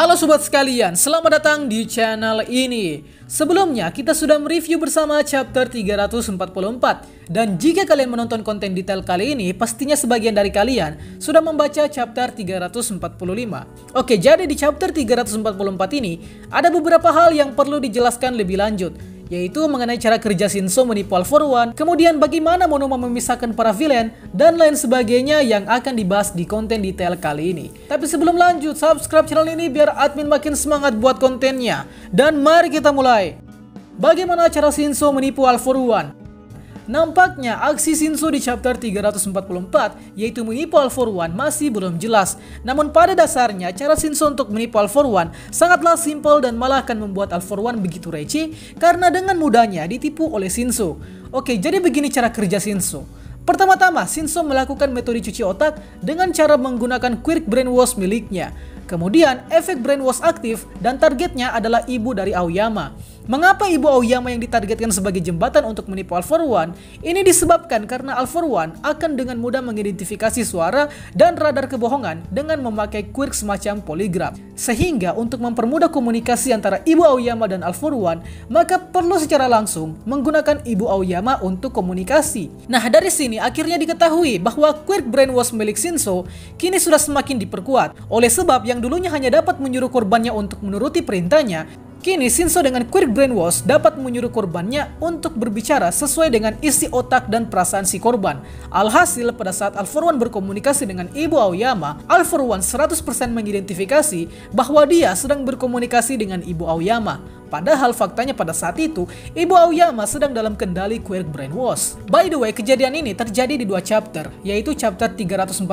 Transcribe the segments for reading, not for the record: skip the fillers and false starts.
Halo sobat sekalian, selamat datang di channel ini. Sebelumnya kita sudah mereview bersama chapter 344. Dan jika kalian menonton konten detail kali ini, pastinya sebagian dari kalian sudah membaca chapter 345. Oke, jadi di chapter 344 ini ada beberapa hal yang perlu dijelaskan lebih lanjut, yaitu mengenai cara kerja Shinso menipu All For One, kemudian bagaimana Monoma memisahkan para villain, dan lain sebagainya yang akan dibahas di konten detail kali ini. Tapi sebelum lanjut, subscribe channel ini biar admin makin semangat buat kontennya. Dan mari kita mulai. Bagaimana cara Shinso menipu All For One? Nampaknya aksi Shinso di chapter 344, yaitu menipu All For One, masih belum jelas. Namun pada dasarnya, cara Shinso untuk menipu All For One sangatlah simpel dan malah akan membuat All For One begitu receh karena dengan mudahnya ditipu oleh Shinso. Oke, jadi begini cara kerja Shinso. Pertama-tama, Shinso melakukan metode cuci otak dengan cara menggunakan quirk brainwash miliknya. Kemudian, efek brainwash aktif dan targetnya adalah ibu dari Aoyama. Mengapa ibu Aoyama yang ditargetkan sebagai jembatan untuk menipu All For One? Ini disebabkan karena All For One akan dengan mudah mengidentifikasi suara dan radar kebohongan dengan memakai quirk semacam poligraf. Sehingga untuk mempermudah komunikasi antara ibu Aoyama dan All For One, maka perlu secara langsung menggunakan ibu Aoyama untuk komunikasi. Nah, dari sini akhirnya diketahui bahwa quirk brainwash milik Shinso kini sudah semakin diperkuat. Oleh sebab yang dulunya hanya dapat menyuruh korbannya untuk menuruti perintahnya, kini Shinso dengan quirk brainwash dapat menyuruh korbannya untuk berbicara sesuai dengan isi otak dan perasaan si korban. Alhasil pada saat All For One berkomunikasi dengan ibu Aoyama, All For One 100% mengidentifikasi bahwa dia sedang berkomunikasi dengan ibu Aoyama. Padahal faktanya pada saat itu, ibu Aoyama sedang dalam kendali quirk brainwash. By the way, kejadian ini terjadi di dua chapter, yaitu chapter 342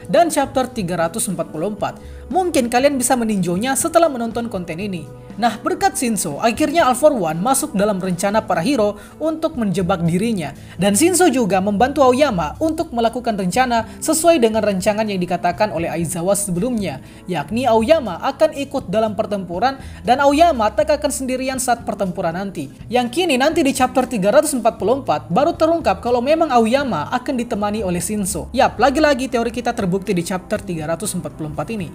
dan chapter 344. Mungkin kalian bisa meninjaunya setelah menonton konten ini. Nah, berkat Shinso, akhirnya All For One masuk dalam rencana para hero untuk menjebak dirinya. Dan Shinso juga membantu Aoyama untuk melakukan rencana sesuai dengan rancangan yang dikatakan oleh Aizawa sebelumnya. Yakni Aoyama akan ikut dalam pertempuran dan Aoyama tak akan sendirian saat pertempuran nanti. Yang kini nanti di chapter 344 baru terungkap kalau memang Aoyama akan ditemani oleh Shinso. Yap, lagi-lagi teori kita terbukti di chapter 344 ini.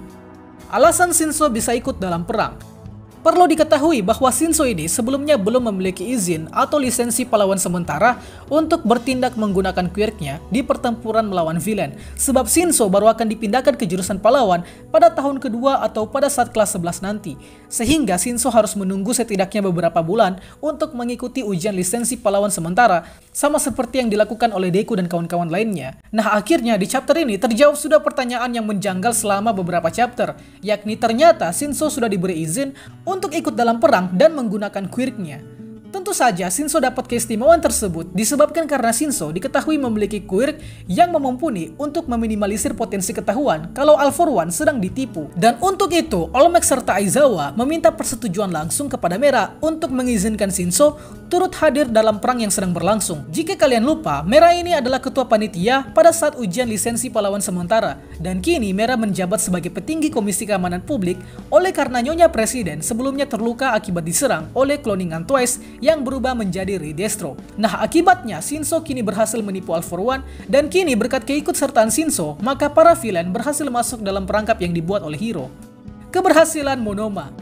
Alasan Shinso bisa ikut dalam perang. Perlu diketahui bahwa Shinso ini sebelumnya belum memiliki izin atau lisensi pahlawan sementara untuk bertindak menggunakan quirknya di pertempuran melawan villain. Sebab Shinso baru akan dipindahkan ke jurusan pahlawan pada tahun kedua atau pada saat kelas 11 nanti. Sehingga Shinso harus menunggu setidaknya beberapa bulan untuk mengikuti ujian lisensi pahlawan sementara, sama seperti yang dilakukan oleh Deku dan kawan-kawan lainnya. Nah, akhirnya di chapter ini terjawab sudah pertanyaan yang menjanggal selama beberapa chapter, yakni ternyata Shinso sudah diberi izin untuk ikut dalam perang dan menggunakan quirknya. Tentu saja Shinso dapat keistimewaan tersebut disebabkan karena Shinso diketahui memiliki quirk yang mumpuni untuk meminimalisir potensi ketahuan kalau All For One sedang ditipu. Dan untuk itu, All Might serta Aizawa meminta persetujuan langsung kepada Mera untuk mengizinkan Shinso turut hadir dalam perang yang sedang berlangsung. Jika kalian lupa, Mera ini adalah ketua panitia pada saat ujian lisensi pahlawan sementara. Dan kini Mera menjabat sebagai petinggi Komisi Keamanan Publik oleh karena Nyonya Presiden sebelumnya terluka akibat diserang oleh cloningan Twice yang berubah menjadi Redestro. Nah, akibatnya Shinso kini berhasil menipu All For One dan kini berkat keikutsertaan Shinso, maka para villain berhasil masuk dalam perangkap yang dibuat oleh hero. Keberhasilan Monoma.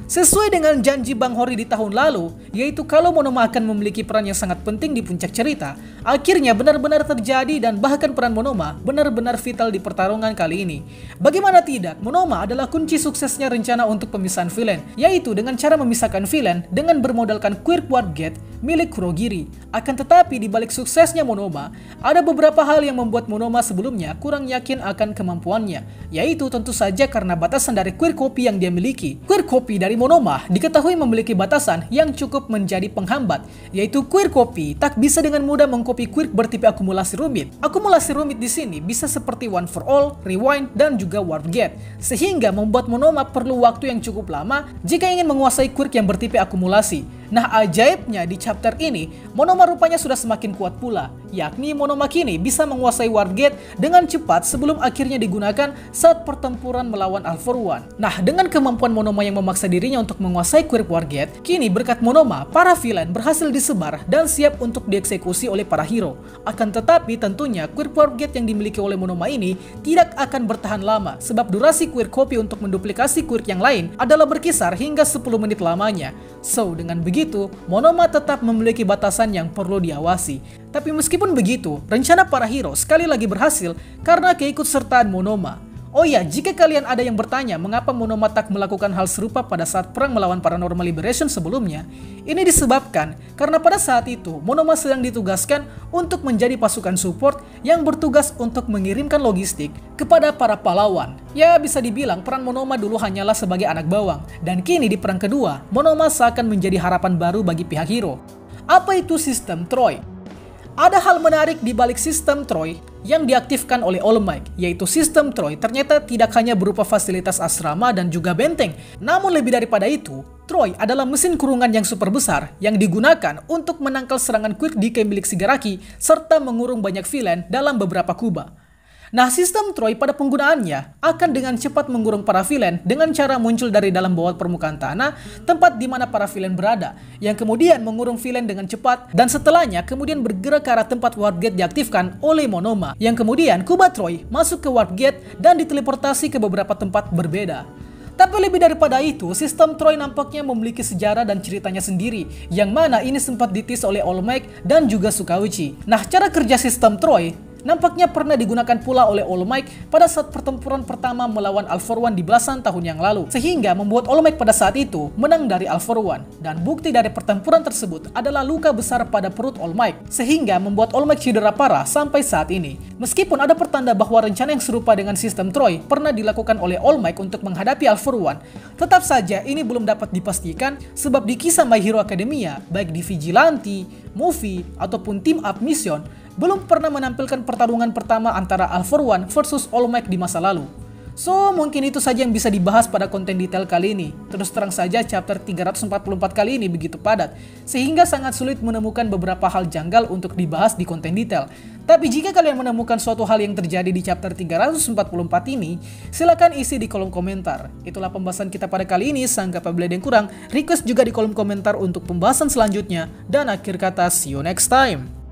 Sesuai dengan janji Bang Hori di tahun lalu, yaitu kalau Monoma akan memiliki peran yang sangat penting di puncak cerita, akhirnya benar-benar terjadi dan bahkan peran Monoma benar-benar vital di pertarungan kali ini. Bagaimana tidak, Monoma adalah kunci suksesnya rencana untuk pemisahan villain, yaitu dengan cara memisahkan villain dengan bermodalkan quirk warp gate milik Kurogiri. Akan tetapi di balik suksesnya Monoma, ada beberapa hal yang membuat Monoma sebelumnya kurang yakin akan kemampuannya, yaitu tentu saja karena batasan dari quirk copy yang dia miliki. Quirk copy dari Monoma diketahui memiliki batasan yang cukup menjadi penghambat, yaitu quirk copy tak bisa dengan mudah mengcopy quirk bertipe akumulasi rumit. Akumulasi rumit di sini bisa seperti One for All, Rewind, dan juga Warp Gate, sehingga membuat Monoma perlu waktu yang cukup lama jika ingin menguasai quirk yang bertipe akumulasi. Nah, ajaibnya di chapter ini, Monoma rupanya sudah semakin kuat pula, yakni Monoma kini bisa menguasai Warp Gate dengan cepat sebelum akhirnya digunakan saat pertempuran melawan All For One. Nah, dengan kemampuan Monoma yang memaksa dirinya untuk menguasai Quirk Warp Gate, kini berkat Monoma, para villain berhasil disebar dan siap untuk dieksekusi oleh para hero. Akan tetapi tentunya Quirk Warp Gate yang dimiliki oleh Monoma ini tidak akan bertahan lama, sebab durasi Quirk Copy untuk menduplikasi Quirk yang lain adalah berkisar hingga 10 menit lamanya. So, dengan begitu, Monoma tetap memiliki batasan yang perlu diawasi. Tapi meskipun begitu, rencana para hero sekali lagi berhasil karena keikutsertaan Monoma. Oh ya, jika kalian ada yang bertanya mengapa Monoma tak melakukan hal serupa pada saat perang melawan Paranormal Liberation sebelumnya, ini disebabkan karena pada saat itu Monoma sedang ditugaskan untuk menjadi pasukan support yang bertugas untuk mengirimkan logistik kepada para pahlawan. Ya, bisa dibilang peran Monoma dulu hanyalah sebagai anak bawang, dan kini di perang kedua, Monoma seakan menjadi harapan baru bagi pihak hero. Apa itu sistem Troy? Ada hal menarik di balik sistem Troy yang diaktifkan oleh All Might, yaitu sistem Troy ternyata tidak hanya berupa fasilitas asrama dan juga benteng. Namun lebih daripada itu, Troy adalah mesin kurungan yang super besar yang digunakan untuk menangkal serangan Quirk di camp milik Shigaraki serta mengurung banyak villain dalam beberapa kuba. Nah, sistem Troy pada penggunaannya akan dengan cepat mengurung para villain dengan cara muncul dari dalam bawah permukaan tanah, tempat di mana para villain berada, yang kemudian mengurung villain dengan cepat, dan setelahnya kemudian bergerak ke arah tempat Warp Gate diaktifkan oleh Monoma, yang kemudian kuba Troy masuk ke Warp Gate dan diteleportasi ke beberapa tempat berbeda. Tapi lebih daripada itu, sistem Troy nampaknya memiliki sejarah dan ceritanya sendiri, yang mana ini sempat ditis oleh All Might dan juga Sukauchi. Nah, cara kerja sistem Troy nampaknya pernah digunakan pula oleh All Might pada saat pertempuran pertama melawan All For One di belasan tahun yang lalu, sehingga membuat All Might pada saat itu menang dari All For One, dan bukti dari pertempuran tersebut adalah luka besar pada perut All Might, sehingga membuat All Might cedera parah sampai saat ini. Meskipun ada pertanda bahwa rencana yang serupa dengan sistem Troy pernah dilakukan oleh All Might untuk menghadapi All For One, tetap saja ini belum dapat dipastikan sebab di kisah My Hero Academia, baik di Vigilante, movie, ataupun team up mission, belum pernah menampilkan pertarungan pertama antara All For One versus All Might di masa lalu. So, mungkin itu saja yang bisa dibahas pada konten detail kali ini. Terus terang saja chapter 344 kali ini begitu padat, sehingga sangat sulit menemukan beberapa hal janggal untuk dibahas di konten detail. Tapi jika kalian menemukan suatu hal yang terjadi di chapter 344 ini, silakan isi di kolom komentar. Itulah pembahasan kita pada kali ini, sangka apabila ada yang kurang, request juga di kolom komentar untuk pembahasan selanjutnya, dan akhir kata, see you next time.